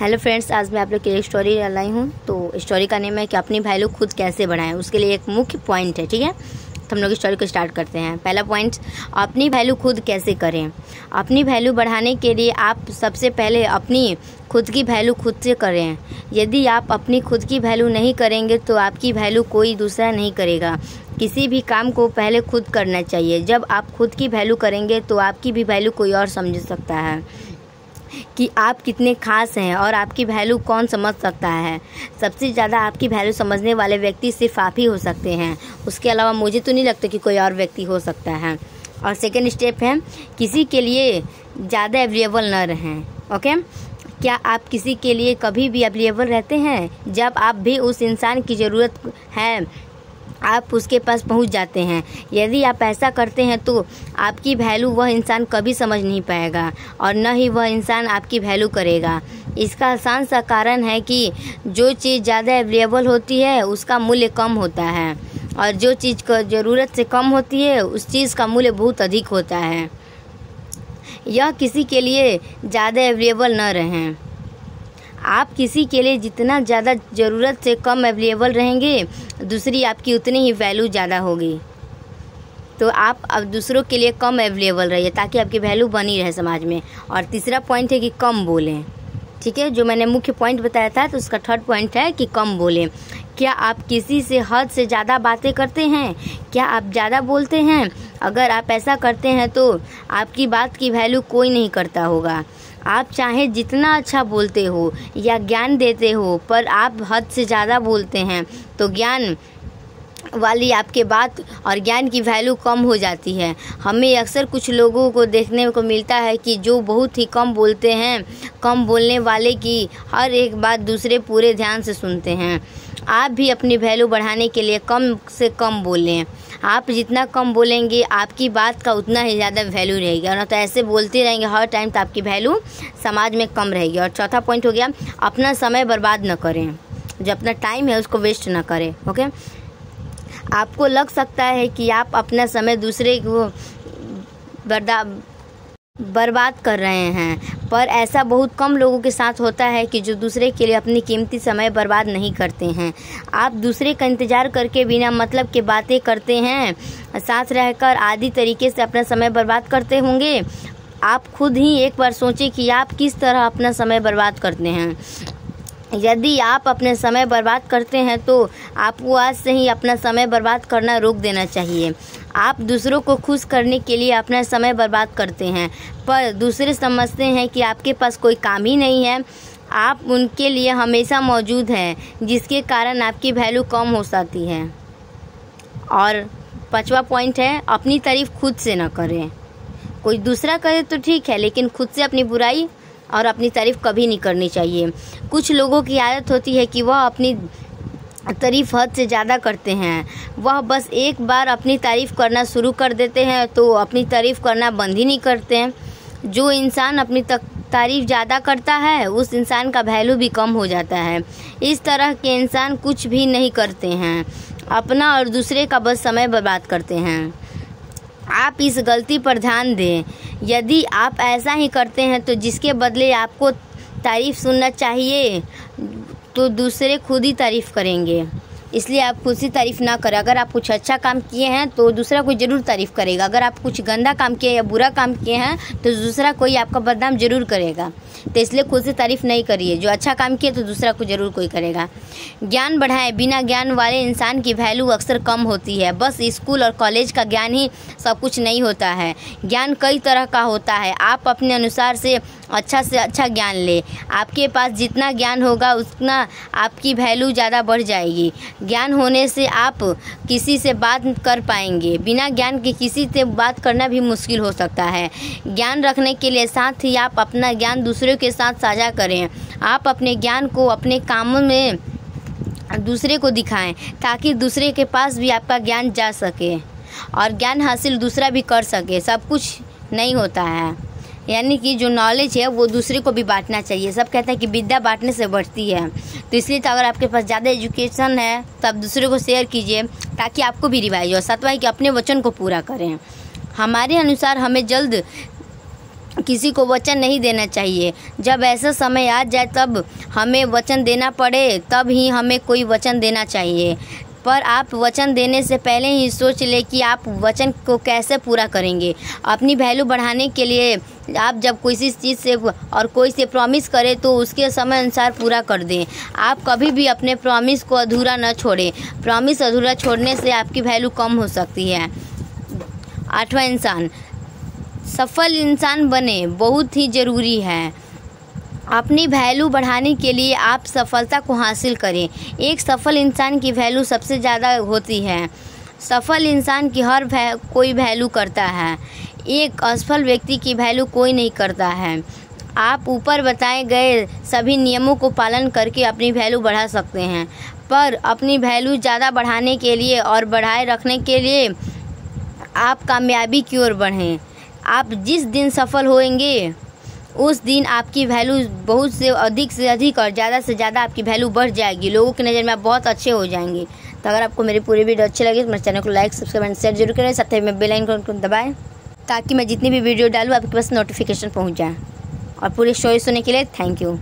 Hello friends, आज मैं आप लोग के लिए एक स्टोरी लाई हूँ। तो स्टोरी का नेम है कि अपनी वैल्यू खुद कैसे बढ़ाएं। उसके लिए एक मुख्य पॉइंट है, ठीक है। तो हम लोग स्टोरी को स्टार्ट करते हैं। पहला पॉइंट, अपनी वैल्यू खुद कैसे करें। अपनी वैल्यू बढ़ाने के लिए आप सबसे पहले अपनी खुद की वैल्यू खुद से करें। यदि आप अपनी खुद की वैल्यू नहीं करेंगे तो आपकी वैल्यू कोई दूसरा नहीं करेगा। किसी भी काम को पहले खुद करना चाहिए। जब आप खुद की वैल्यू करेंगे तो आपकी भी वैल्यू कोई और समझ सकता है कि आप कितने खास हैं और आपकी वैल्यू कौन समझ सकता है। सबसे ज़्यादा आपकी वैल्यू समझने वाले व्यक्ति सिर्फ आप ही हो सकते हैं। उसके अलावा मुझे तो नहीं लगता कि कोई और व्यक्ति हो सकता है। और सेकंड स्टेप है, किसी के लिए ज़्यादा अवेलेबल न रहें। ओके, क्या आप किसी के लिए कभी भी अवेलेबल रहते हैं? जब आप भी उस इंसान की ज़रूरत है आप उसके पास पहुंच जाते हैं। यदि आप ऐसा करते हैं तो आपकी वैल्यू वह इंसान कभी समझ नहीं पाएगा और न ही वह इंसान आपकी वैल्यू करेगा। इसका आसान सा कारण है कि जो चीज़ ज़्यादा अवेलेबल होती है उसका मूल्य कम होता है और जो चीज़ को ज़रूरत से कम होती है उस चीज़ का मूल्य बहुत अधिक होता है। यह किसी के लिए ज़्यादा अवेलेबल न रहें। आप किसी के लिए जितना ज़्यादा ज़रूरत से कम अवेलेबल रहेंगे दूसरी आपकी उतनी ही वैल्यू ज़्यादा होगी। तो आप अब दूसरों के लिए कम अवेलेबल रहिए ताकि आपकी वैल्यू बनी रहे समाज में। और तीसरा पॉइंट है कि कम बोलें, ठीक है। जो मैंने मुख्य पॉइंट बताया था तो उसका थर्ड पॉइंट है कि कम बोलें। क्या आप किसी से हद से ज़्यादा बातें करते हैं? क्या आप ज़्यादा बोलते हैं? अगर आप ऐसा करते हैं तो आपकी बात की वैल्यू कोई नहीं करता होगा। आप चाहे जितना अच्छा बोलते हो या ज्ञान देते हो पर आप हद से ज़्यादा बोलते हैं तो ज्ञान वाली आपके बात और ज्ञान की वैल्यू कम हो जाती है। हमें अक्सर कुछ लोगों को देखने को मिलता है कि जो बहुत ही कम बोलते हैं, कम बोलने वाले की हर एक बात दूसरे पूरे ध्यान से सुनते हैं। आप भी अपनी वैल्यू बढ़ाने के लिए कम से कम बोलें। आप जितना कम बोलेंगे आपकी बात का उतना ही ज़्यादा वैल्यू रहेगी और ना तो ऐसे बोलते रहेंगे हर टाइम तो आपकी वैल्यू समाज में कम रहेगी। और चौथा पॉइंट हो गया, अपना समय बर्बाद न करें। जो अपना टाइम है उसको वेस्ट ना करें। ओके, आपको लग सकता है कि आप अपना समय दूसरे को बर्बाद कर रहे हैं पर ऐसा बहुत कम लोगों के साथ होता है कि जो दूसरे के लिए अपनी कीमती समय बर्बाद नहीं करते हैं। आप दूसरे का इंतज़ार करके बिना मतलब के बातें करते हैं, साथ रहकर आदि तरीके से अपना समय बर्बाद करते होंगे। आप खुद ही एक बार सोचें कि आप किस तरह अपना समय बर्बाद करते हैं। यदि आप अपने समय बर्बाद करते हैं तो आपको आज से ही अपना समय बर्बाद करना रोक देना चाहिए। आप दूसरों को खुश करने के लिए अपना समय बर्बाद करते हैं पर दूसरे समझते हैं कि आपके पास कोई काम ही नहीं है। आप उनके लिए हमेशा मौजूद हैं जिसके कारण आपकी वैल्यू कम हो जाती है। और पांचवा पॉइंट है, अपनी तारीफ खुद से न करें। कोई दूसरा करे तो ठीक है लेकिन खुद से अपनी बुराई और अपनी तारीफ़ कभी नहीं करनी चाहिए। कुछ लोगों की आदत होती है कि वह अपनी तारीफ़ हद से ज़्यादा करते हैं। वह बस एक बार अपनी तारीफ़ करना शुरू कर देते हैं तो अपनी तारीफ़ करना बंद ही नहीं करते हैं। जो इंसान अपनी तारीफ़ ज़्यादा करता है उस इंसान का वैल्यू भी कम हो जाता है। इस तरह के इंसान कुछ भी नहीं करते हैं, अपना और दूसरे का बस समय बर्बाद करते हैं। आप इस गलती पर ध्यान दें। यदि आप ऐसा ही करते हैं तो जिसके बदले आपको तारीफ़ सुनना चाहिए तो दूसरे खुद ही तारीफ़ करेंगे। इसलिए आप खुद से तारीफ़ ना करें। अगर आप कुछ अच्छा काम किए हैं तो दूसरा कोई ज़रूर तारीफ़ करेगा। अगर आप कुछ गंदा काम किए या बुरा काम किए हैं तो दूसरा कोई आपका बदनाम ज़रूर करेगा। तो इसलिए खुद से तारीफ़ नहीं करिए। जो अच्छा काम किए तो दूसरा को ज़रूर कोई करेगा। ज्ञान बढ़ाएं। बिना ज्ञान वाले इंसान की वैल्यू अक्सर कम होती है। बस स्कूल और कॉलेज का ज्ञान ही सब कुछ नहीं होता है। ज्ञान कई तरह का होता है। आप अपने अनुसार से अच्छा ज्ञान लें। आपके पास जितना ज्ञान होगा उतना आपकी वैल्यू ज़्यादा बढ़ जाएगी। ज्ञान होने से आप किसी से बात कर पाएंगे। बिना ज्ञान के किसी से बात करना भी मुश्किल हो सकता है। ज्ञान रखने के लिए साथ ही आप अपना ज्ञान दूसरों के साथ साझा करें। आप अपने ज्ञान को अपने कामों में दूसरे को दिखाएं ताकि दूसरे के पास भी आपका ज्ञान जा सके और ज्ञान हासिल दूसरा भी कर सके। सब कुछ नहीं होता है, यानी कि जो नॉलेज है वो दूसरे को भी बांटना चाहिए। सब कहते हैं कि विद्या बांटने से बढ़ती है। तो इसलिए तो अगर आपके पास ज़्यादा एजुकेशन है तो आप दूसरे को शेयर कीजिए ताकि आपको भी रिवाइज हो। सातवां है कि अपने वचन को पूरा करें। हमारे अनुसार हमें जल्द किसी को वचन नहीं देना चाहिए। जब ऐसा समय आ जाए तब हमें वचन देना पड़े, तब ही हमें कोई वचन देना चाहिए। पर आप वचन देने से पहले ही सोच ले कि आप वचन को कैसे पूरा करेंगे। अपनी वैल्यू बढ़ाने के लिए आप जब किसी चीज़ से और कोई से प्रॉमिस करें तो उसके समय अनुसार पूरा कर दें। आप कभी भी अपने प्रॉमिस को अधूरा न छोड़ें। प्रॉमिस अधूरा छोड़ने से आपकी वैल्यू कम हो सकती है। 8वां इंसान, सफल इंसान बने, बहुत ही ज़रूरी है। अपनी वैल्यू बढ़ाने के लिए आप सफलता को हासिल करें। एक सफल इंसान की वैल्यू सबसे ज़्यादा होती है। सफल इंसान की हर कोई वैल्यू करता है। एक असफल व्यक्ति की वैल्यू कोई नहीं करता है। आप ऊपर बताए गए सभी नियमों को पालन करके अपनी वैल्यू बढ़ा सकते हैं, पर अपनी वैल्यू ज़्यादा बढ़ाने के लिए और बढ़ाए रखने के लिए आप कामयाबी की ओर बढ़ें। आप जिस दिन सफल होंगे उस दिन आपकी वैल्यू बहुत से अधिक और ज़्यादा से ज़्यादा आपकी वैल्यू बढ़ जाएगी। लोगों की नज़र में आप बहुत अच्छे हो जाएंगे। तो अगर आपको मेरी पूरी वीडियो अच्छी लगी तो मेरे चैनल को लाइक, सब्सक्राइब एंड शेयर जरूर करें। साथ ही में बेल आइकन को दबाएं ताकि मैं जितनी भी वीडियो डालूँ आपके पास नोटिफिकेशन पहुँच जाए। और पूरी स्टोरी सुनने के लिए थैंक यू।